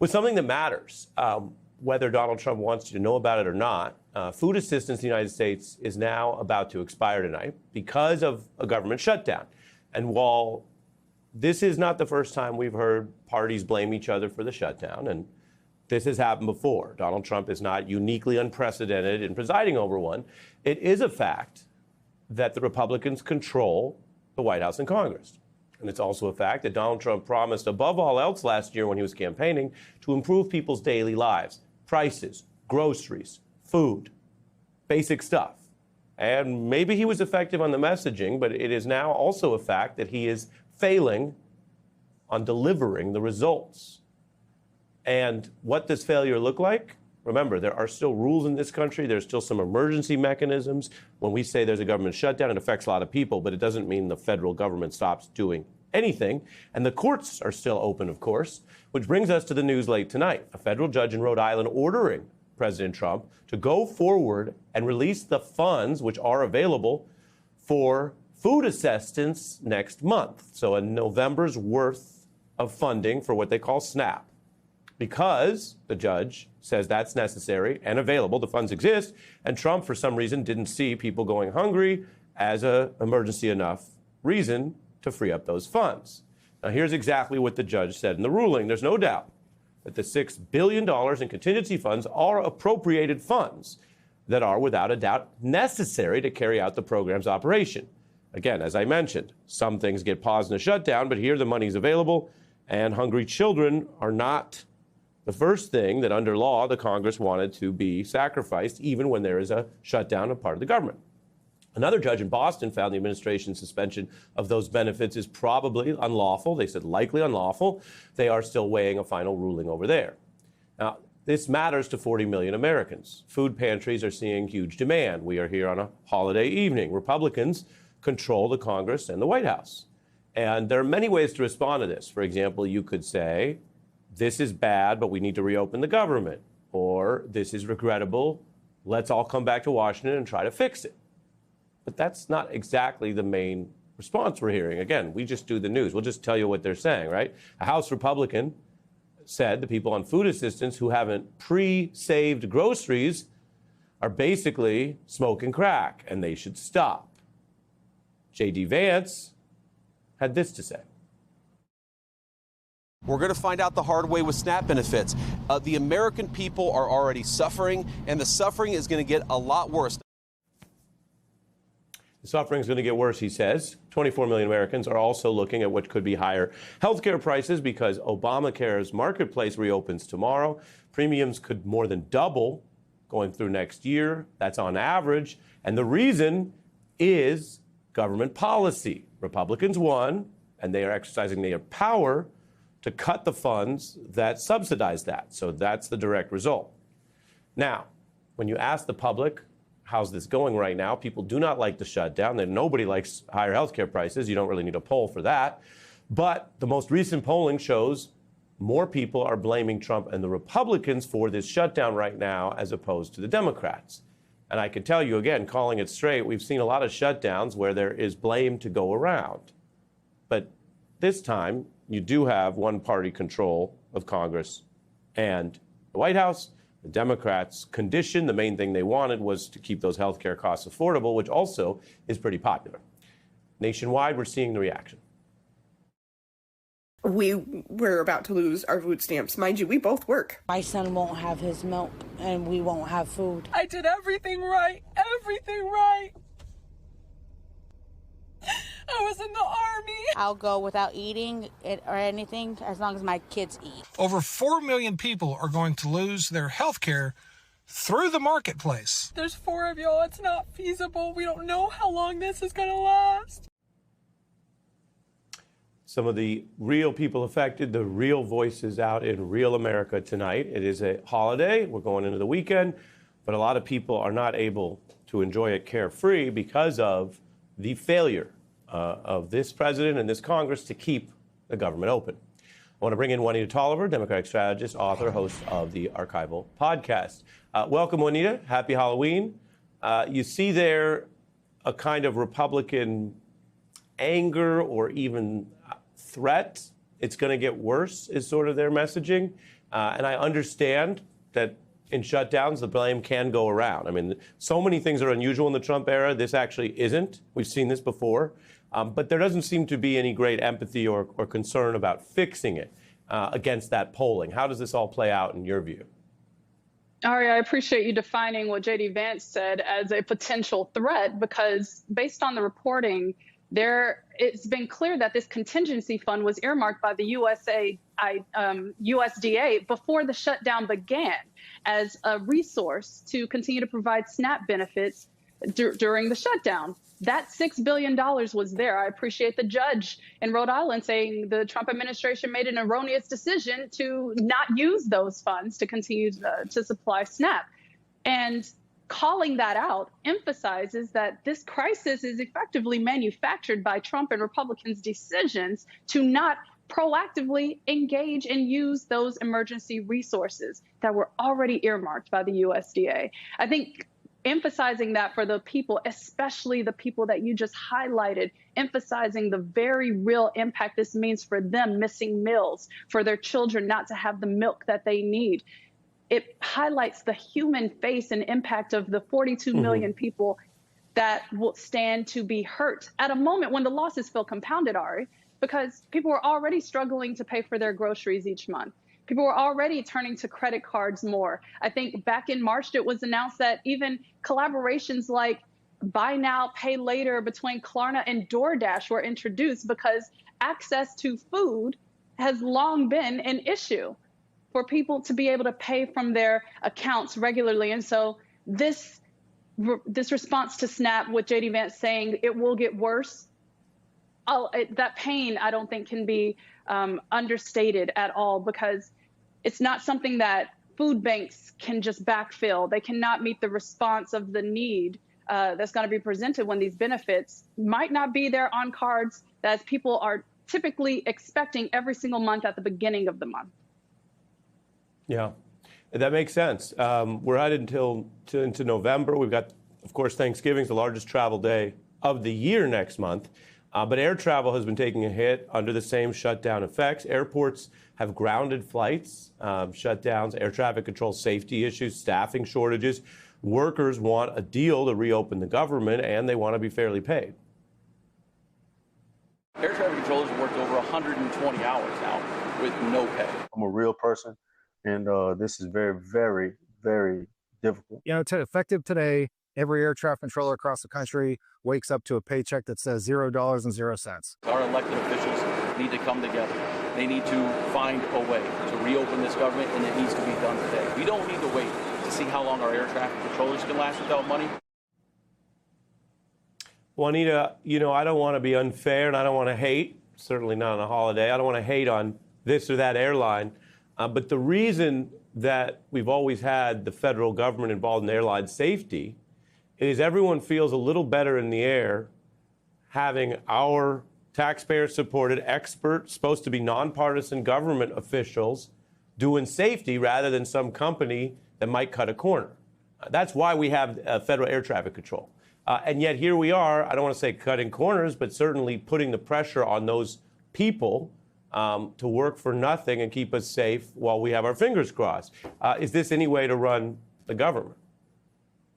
with something that matters, whether Donald Trump wants you to know about it or not. Food assistance in the United States is now about to expire tonight because of a government shutdown. And while this is not the first time we've heard parties blame each other for the shutdown, and this has happened before. Donald Trump is not uniquely unprecedented in presiding over one. It is a fact that the Republicans control the White House and Congress. And it's also a fact that Donald Trump promised, above all else last year when he was campaigning, to improve people's daily lives, prices, groceries, food, basic stuff. And maybe he was effective on the messaging, but it is now also a fact that he is failing on delivering the results. And what does failure look like? Remember, there are still rules in this country. There's still some emergency mechanisms. When we say there's a government shutdown, it affects a lot of people, but it doesn't mean the federal government stops doing anything. And the courts are still open, of course, which brings us to the news late tonight. A federal judge in Rhode Island ordering President Trump to go forward and release the funds which are available for food assistance next month. So a November's worth of funding for what they call SNAP. Because the judge says that's necessary and available, the funds exist, and Trump, for some reason, didn't see people going hungry as an emergency enough reason to free up those funds. Now, here's exactly what the judge said in the ruling. There's no doubt that the $6 billion in contingency funds are appropriated funds that are, without a doubt, necessary to carry out the program's operation. Again, as I mentioned, some things get paused in a shutdown, but here the money's available, and hungry children are not the first thing that under law the Congress wanted to be sacrificed, even when there is a shutdown of part of the government. Another judge in Boston found the administration's suspension of those benefits is probably unlawful. They said likely unlawful. They are still weighing a final ruling over there. Now, this matters to 40 million Americans. Food pantries are seeing huge demand. We are here on a holiday evening. Republicans control the Congress and the White House. And there are many ways to respond to this. For example, you could say, this is bad, but we need to reopen the government. Or this is regrettable. Let's all come back to Washington and try to fix it. But that's not exactly the main response we're hearing. Again, we just do the news. We'll just tell you what they're saying, right? A House Republican said the people on food assistance who haven't pre-saved groceries are basically smoking crack, and they should stop. J.D. Vance had this to say. We're going to find out the hard way with SNAP benefits. The American people are already suffering, and the suffering is going to get a lot worse. The suffering is going to get worse, he says. 24 million Americans are also looking at what could be higher healthcare prices because Obamacare's marketplace reopens tomorrow. Premiums could more than double going through next year. That's on average. And the reason is government policy. Republicans won, and they are exercising their power to cut the funds that subsidize that. So that's the direct result. Now, when you ask the public, how's this going right now? People do not like the shutdown. Nobody likes higher healthcare prices. You don't really need a poll for that. But the most recent polling shows more people are blaming Trump and the Republicans for this shutdown right now as opposed to the Democrats. And I can tell you again, calling it straight, we've seen a lot of shutdowns where there is blame to go around. But this time, you do have one-party control of Congress and the White House. The Democrats' condition, the main thing they wanted was to keep those health care costs affordable, which also is pretty popular. Nationwide, we're seeing the reaction. We're about to lose our food stamps. Mind you, we both work. My son won't have his milk, and we won't have food. I did everything right. Everything right. I was in the Army. I'll go without eating it or anything as long as my kids eat. Over 4 million people are going to lose their health care through the marketplace. There's 4 of y'all. It's not feasible. We don't know how long this is going to last. Some of the real people affected, the real voices out in real America tonight. It is a holiday. We're going into the weekend, but a lot of people are not able to enjoy it carefree because of the failure of this president and this Congress to keep the government open. I want to bring in Juanita Tolliver, Democratic strategist, author, host of the Archival podcast. Welcome, Juanita. Happy Halloween. You see there a kind of Republican anger or even threat. It's going to get worse is sort of their messaging. And I understand that in shutdowns, the blame can go around. I mean, so many things are unusual in the Trump era. This actually isn't. We've seen this before. But there doesn't seem to be any great empathy or concern about fixing it against that polling. How does this all play out in your view? Ari, I appreciate you defining what J.D. Vance said as a potential threat, because based on the reporting, it's been clear that this contingency fund was earmarked by the USDA before the shutdown began as a resource to continue to provide SNAP benefits during the shutdown. That $6 billion was there. I appreciate the judge in Rhode Island saying the Trump administration made an erroneous decision to not use those funds to continue to supply SNAP. And calling that out emphasizes that this crisis is effectively manufactured by Trump and Republicans' decisions to not proactively engage and use those emergency resources that were already earmarked by the USDA. I think emphasizing that for the people, especially the people that you just highlighted, emphasizing the very real impact this means for them missing meals, for their children not to have the milk that they need. It highlights the human face and impact of the 42 million people that will stand to be hurt at a moment when the losses feel compounded, Ari, because people are already struggling to pay for their groceries each month. People were already turning to credit cards more. I think back in March, it was announced that even collaborations like buy now, pay later between Klarna and DoorDash were introduced because access to food has long been an issue for people to be able to pay from their accounts regularly. And so this response to SNAP with J.D. Vance saying it will get worse, that pain I don't think can be understated at all, because it's not something that food banks can just backfill. They cannot meet the response of the need that's going to be presented when these benefits might not be there on cards that people are typically expecting every single month at the beginning of the month. Yeah, that makes sense. We're headed into November. We've got, of course, Thanksgiving's the largest travel day of the year next month. But air travel has been taking a hit under the same shutdown effects. Airports have grounded flights, shutdowns, air traffic control safety issues, staffing shortages. Workers want a deal to reopen the government, and they want to be fairly paid. Air traffic controllers have worked over 120 hours now with no pay. I'm a real person, and this is very, very, very difficult. You know, effective today, every air traffic controller across the country wakes up to a paycheck that says $0.00. Our elected officials need to come together. They need to find a way to reopen this government, and it needs to be done today. We don't need to wait to see how long our air traffic controllers can last without money. Juanita, you know, I don't want to be unfair and I don't want to hate, certainly not on a holiday. I don't want to hate on this or that airline. But the reason that we've always had the federal government involved in airline safety is everyone feels a little better in the air having our taxpayer-supported expert, supposed to be nonpartisan government officials doing safety rather than some company that might cut a corner. That's why we have federal air traffic control. And yet here we are, I don't want to say cutting corners, but certainly putting the pressure on those people to work for nothing and keep us safe while we have our fingers crossed. Is this any way to run the government?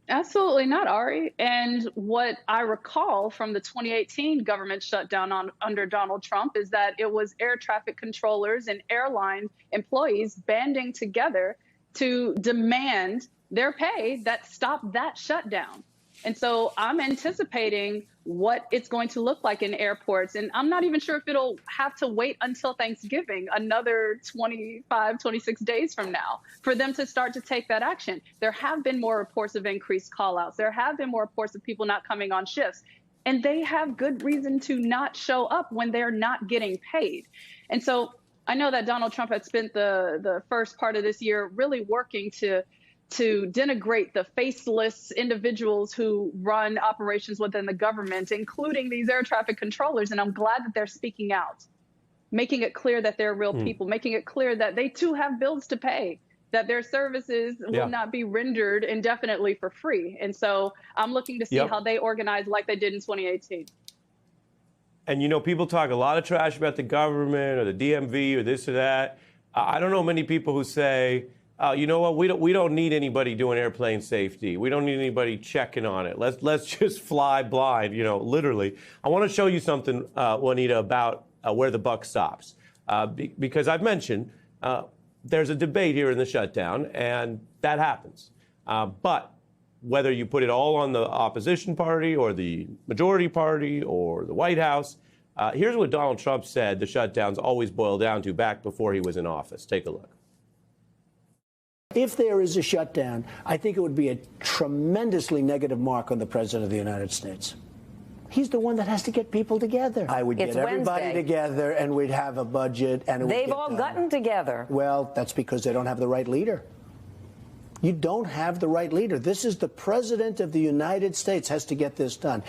Absolutely not, Ari. And what I recall from the 2018 government shutdown under Donald Trump is that it was air traffic controllers and airline employees banding together to demand their pay that stopped that shutdown. And so I'm anticipating what it's going to look like in airports. And I'm not even sure if it'll have to wait until Thanksgiving, another 25, 26 days from now, for them to start to take that action. There have been more reports of increased call-outs. There have been more reports of people not coming on shifts. And they have good reason to not show up when they're not getting paid. And so I know that Donald Trump had spent the first part of this year really working to denigrate the faceless individuals who run operations within the government, including these air traffic controllers. And I'm glad that they're speaking out, making it clear that they're real people, making it clear that they too have bills to pay, that their services will not be rendered indefinitely for free. And so I'm looking to see how they organize like they did in 2018. And, you know, people talk a lot of trash about the government or the DMV or this or that. I don't know many people who say, you know what, we don't need anybody doing airplane safety. We don't need anybody checking on it. Let's just fly blind, literally. I want to show you something, Juanita, about where the buck stops. Because I've mentioned there's a debate here in the shutdown, and that happens. But whether you put it all on the opposition party or the majority party or the White House, here's what Donald Trump said the shutdowns always boil down to back before he was in office. Take a look. If there is a shutdown, I think it would be a tremendously negative mark on the President of the United States. He's the one that has to get people together. I would get everybody together and we'd have a budget. And they've all gotten together. Well, that's because they don't have the right leader. You don't have the right leader. This is the President of the United States has to get this done.